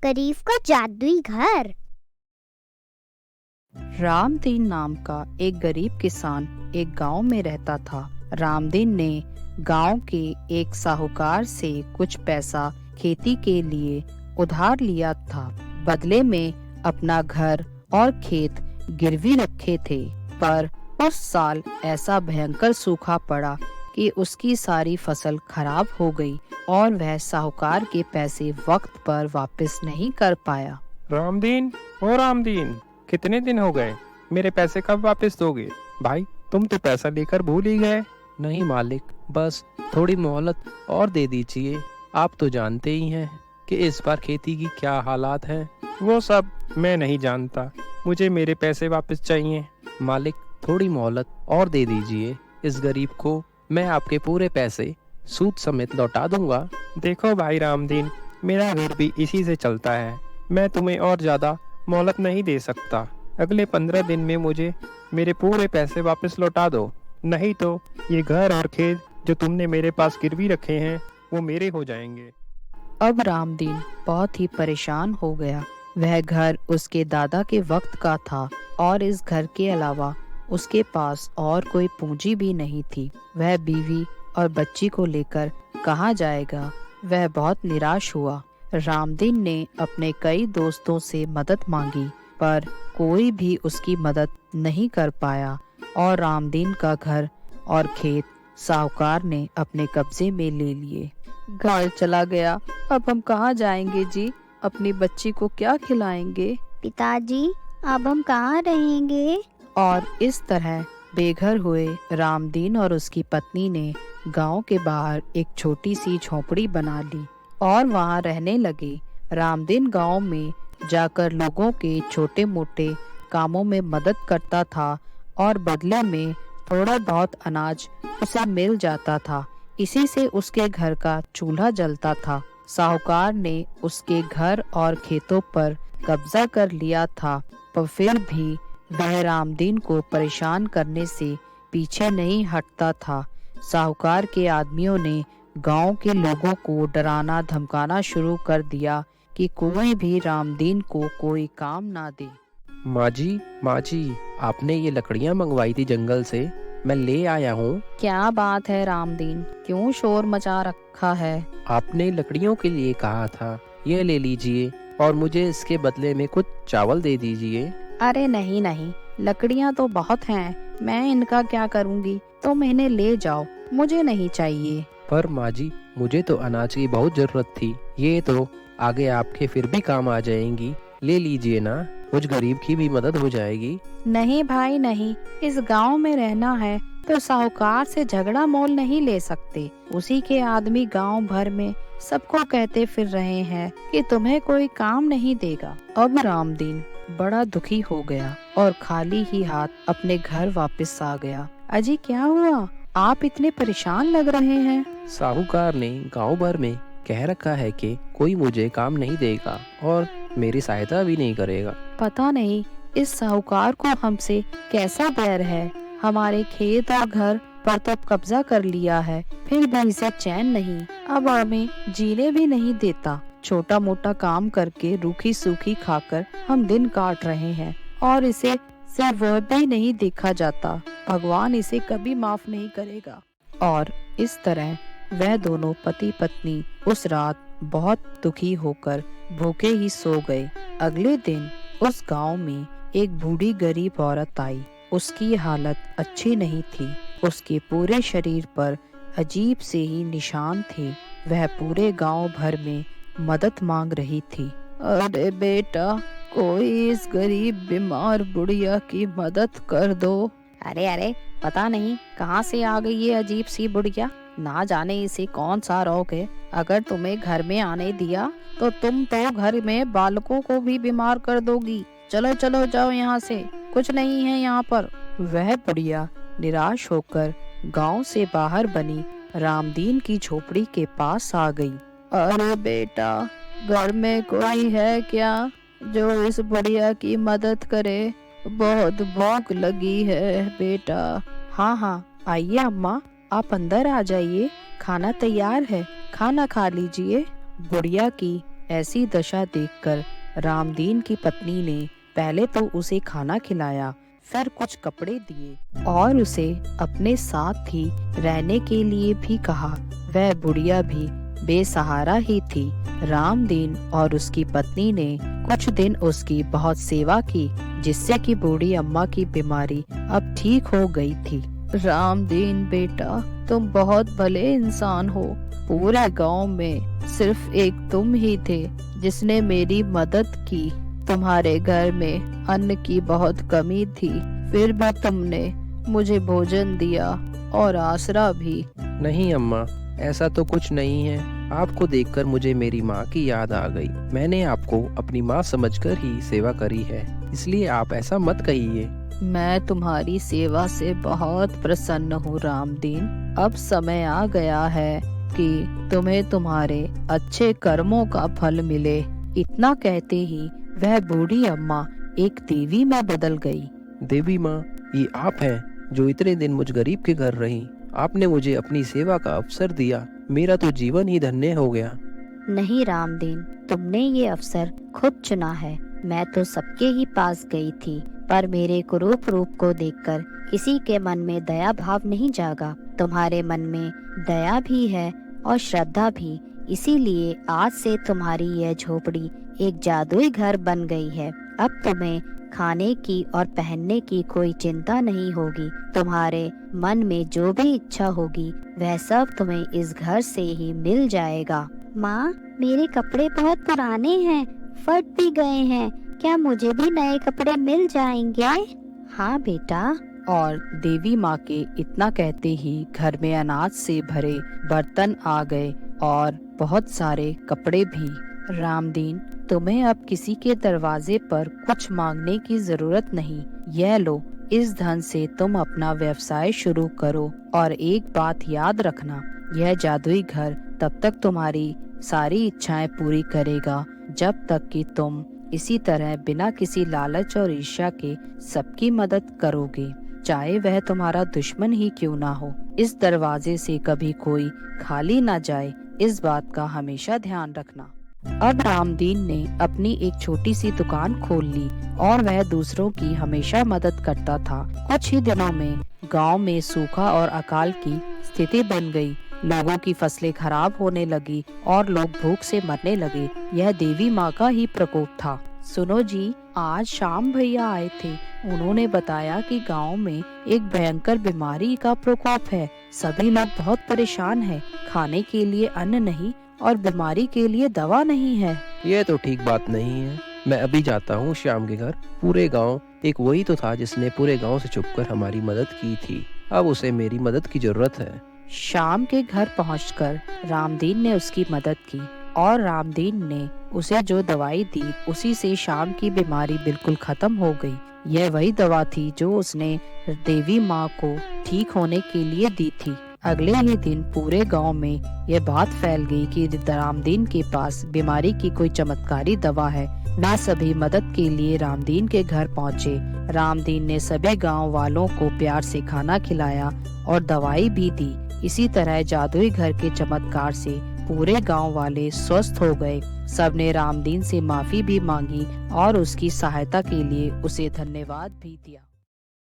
गरीब का जादुई घर। रामदीन नाम का एक गरीब किसान एक गांव में रहता था। रामदीन ने गांव के एक साहूकार से कुछ पैसा खेती के लिए उधार लिया था। बदले में अपना घर और खेत गिरवी रखे थे। पर उस साल ऐसा भयंकर सूखा पड़ा कि उसकी सारी फसल खराब हो गई और वह साहूकार के पैसे वक्त पर वापस नहीं कर पाया। रामदीन, ओ रामदीन, कितने दिन हो गए? मेरे पैसे कब वापस दोगे? भाई, तुम तो पैसा लेकर भूल ही गए। नहीं मालिक, बस थोड़ी मोहलत और दे दीजिए। आप तो जानते ही हैं कि इस बार खेती की क्या हालात हैं। वो सब मैं नहीं जानता, मुझे मेरे पैसे वापस चाहिए। मालिक, थोड़ी मोहलत और दे दीजिए। इस गरीब को मैं आपके पूरे पैसे सूद समेत लौटा दूंगा। देखो भाई रामदीन, मेरा घर भी इसी से चलता है। मैं तुम्हें और ज्यादा मोहलत नहीं दे सकता। अगले 15 दिन में मुझे मेरे पूरे पैसे वापस लौटा दो, नहीं तो ये घर और खेत जो तुमने मेरे पास गिरवी रखे हैं वो मेरे हो जाएंगे। अब रामदीन बहुत ही परेशान हो गया। वह घर उसके दादा के वक्त का था और इस घर के अलावा उसके पास और कोई पूंजी भी नहीं थी। वह बीवी और बच्ची को लेकर कहाँ जाएगा? वह बहुत निराश हुआ। रामदीन ने अपने कई दोस्तों से मदद मांगी, पर कोई भी उसकी मदद नहीं कर पाया और रामदीन का घर और खेत साहूकार ने अपने कब्जे में ले लिए। घर चला गया, अब हम कहाँ जाएंगे जी? अपनी बच्ची को क्या खिलाएंगे? पिताजी, अब हम कहाँ रहेंगे? और इस तरह बेघर हुए रामदीन और उसकी पत्नी ने गांव के बाहर एक छोटी सी झोपड़ी बना ली और वहां रहने लगे। रामदीन गांव में जाकर लोगों के छोटे मोटे कामों में मदद करता था और बदले में थोड़ा बहुत अनाज उसे मिल जाता था। इसी से उसके घर का चूल्हा जलता था। साहूकार ने उसके घर और खेतों पर कब्जा कर लिया था, पर फिर भी वह रामदीन को परेशान करने से पीछे नहीं हटता था। साहूकार के आदमियों ने गांव के लोगों को डराना धमकाना शुरू कर दिया कि कोई भी रामदीन को कोई काम ना दे। माँ जी, आपने ये लकड़ियाँ मंगवाई थी जंगल से, मैं ले आया हूँ। क्या बात है रामदीन, क्यों शोर मचा रखा है? आपने लकड़ियों के लिए कहा था, ये ले लीजिए और मुझे इसके बदले में कुछ चावल दे दीजिए। अरे नहीं नहीं, लकड़ियाँ तो बहुत हैं, मैं इनका क्या करूँगी? तुम इन्हें ले जाओ, मुझे नहीं चाहिए। पर माँ जी, मुझे तो अनाज की बहुत जरूरत थी। ये तो आगे आपके फिर भी काम आ जाएंगी। ले लीजिए ना, कुछ गरीब की भी मदद हो जाएगी। नहीं भाई नहीं, इस गांव में रहना है तो साहूकार से झगड़ा मोल नहीं ले सकते। उसी के आदमी गांव भर में सबको कहते फिर रहे हैं कि तुम्हें कोई काम नहीं देगा। अब रामदीन बड़ा दुखी हो गया और खाली ही हाथ अपने घर वापस आ गया। अजी क्या हुआ? आप इतने परेशान लग रहे हैं। साहूकार ने गांव भर में कह रखा है कि कोई मुझे काम नहीं देगा और मेरी सहायता भी नहीं करेगा। पता नहीं इस साहूकार को हमसे कैसा बैर है। हमारे खेत और घर पर तो कब्जा कर लिया है, फिर भी इसे चैन नहीं। अब हमें जीने भी नहीं देता। छोटा मोटा काम करके रूखी सूखी खाकर हम दिन काट रहे हैं और इसे सिर्फ वह भी नहीं देखा जाता। भगवान इसे कभी माफ नहीं करेगा। और इस तरह वह दोनों पति पत्नी उस रात बहुत दुखी होकर भूखे ही सो गए। अगले दिन उस गांव में एक बूढ़ी गरीब औरत आई। उसकी हालत अच्छी नहीं थी। उसके पूरे शरीर पर अजीब से ही निशान थे। वह पूरे गांव भर में मदद मांग रही थी। अरे बेटा, कोई इस गरीब बीमार बुढ़िया की मदद कर दो। अरे पता नहीं कहाँ से आ गई ये अजीब सी बुढ़िया। ना जाने इसे कौन सा रोग है। अगर तुम्हें घर में आने दिया तो तुम तो घर में बालकों को भी बीमार कर दोगी। चलो चलो जाओ यहाँ से, कुछ नहीं है यहाँ पर। वह बुढ़िया निराश होकर गांव से बाहर बनी रामदीन की झोपड़ी के पास आ गई। अरे बेटा, घर में कोई है क्या जो इस बुढ़िया की मदद करे? बहुत भूख लगी है बेटा। हाँ, आइए अम्मा, आप अंदर आ जाइए, खाना तैयार है, खाना खा लीजिए। बुढ़िया की ऐसी दशा देखकर रामदीन की पत्नी ने पहले तो उसे खाना खिलाया, फिर कुछ कपड़े दिए और उसे अपने साथ ही रहने के लिए भी कहा। वह बुढ़िया भी बेसहारा ही थी। रामदीन और उसकी पत्नी ने कुछ दिन उसकी बहुत सेवा की, जिससे कि बूढ़ी अम्मा की बीमारी अब ठीक हो गई थी। रामदीन बेटा, तुम बहुत भले इंसान हो। पूरे गांव में सिर्फ एक तुम ही थे जिसने मेरी मदद की। तुम्हारे घर में अन्न की बहुत कमी थी, फिर भी तुमने मुझे भोजन दिया और आसरा भी। नहीं अम्मा, ऐसा तो कुछ नहीं है। आपको देखकर मुझे मेरी माँ की याद आ गई। मैंने आपको अपनी माँ समझकर ही सेवा करी है, इसलिए आप ऐसा मत कहिए। मैं तुम्हारी सेवा से बहुत प्रसन्न हूँ रामदीन। अब समय आ गया है कि तुम्हें तुम्हारे अच्छे कर्मों का फल मिले। इतना कहते ही वह बूढ़ी अम्मा एक देवी में बदल गई। देवी माँ, ये आप हैं जो इतने दिन मुझ गरीब के घर रही। आपने मुझे अपनी सेवा का अवसर दिया, मेरा तो जीवन ही धन्य हो गया। नहीं रामदीन, तुमने ये अवसर खुद चुना है। मैं तो सबके ही पास गई थी, पर मेरे कुरूप रूप को देखकर किसी के मन में दया भाव नहीं जागा। तुम्हारे मन में दया भी है और श्रद्धा भी, इसीलिए आज से तुम्हारी यह झोपड़ी एक जादुई घर बन गई है। अब तुम्हें खाने की और पहनने की कोई चिंता नहीं होगी। तुम्हारे मन में जो भी इच्छा होगी वह सब तुम्हें इस घर से ही मिल जाएगा। माँ, मेरे कपड़े बहुत पुराने हैं, फट भी गए हैं, क्या मुझे भी नए कपड़े मिल जाएंगे? हाँ बेटा। और देवी माँ के इतना कहते ही घर में अनाज से भरे बर्तन आ गए और बहुत सारे कपड़े भी। रामदीन, तुम्हें अब किसी के दरवाजे पर कुछ मांगने की जरूरत नहीं। यह लो, इस धन से तुम अपना व्यवसाय शुरू करो। और एक बात याद रखना, यह जादुई घर तब तक तुम्हारी सारी इच्छाएं पूरी करेगा जब तक कि तुम इसी तरह बिना किसी लालच और ईर्ष्या के सबकी मदद करोगे, चाहे वह तुम्हारा दुश्मन ही क्यों ना हो। इस दरवाजे से कभी कोई खाली ना जाए, इस बात का हमेशा ध्यान रखना। अब रामदीन ने अपनी एक छोटी सी दुकान खोल ली और वह दूसरों की हमेशा मदद करता था। कुछ ही दिनों में गांव में सूखा और अकाल की स्थिति बन गई। लोगों की फसलें खराब होने लगी और लोग भूख से मरने लगे। यह देवी माँ का ही प्रकोप था। सुनो जी, आज श्याम भैया आए थे। उन्होंने बताया कि गांव में एक भयंकर बीमारी का प्रकोप है। सभी लोग बहुत परेशान हैं। खाने के लिए अन्न नहीं और बीमारी के लिए दवा नहीं है। ये तो ठीक बात नहीं है। मैं अभी जाता हूँ श्याम के घर। पूरे गांव एक वही तो था जिसने पूरे गांव से छुपकर हमारी मदद की थी। अब उसे मेरी मदद की जरूरत है। श्याम के घर पहुंचकर रामदीन ने उसकी मदद की और रामदीन ने उसे जो दवाई दी उसी से श्याम की बीमारी बिल्कुल खत्म हो गई। यह वही दवा थी जो उसने देवी माँ को ठीक होने के लिए दी थी। अगले ही दिन पूरे गांव में यह बात फैल गई कि रामदीन के पास बीमारी की कोई चमत्कारी दवा है। ना सभी मदद के लिए रामदीन के घर पहुँचे। रामदीन ने सभी गांव वालों को प्यार से खाना खिलाया और दवाई भी दी। इसी तरह जादुई घर के चमत्कार से पूरे गांव वाले स्वस्थ हो गए। सबने रामदीन से माफी भी मांगी और उसकी सहायता के लिए उसे धन्यवाद भी दिया।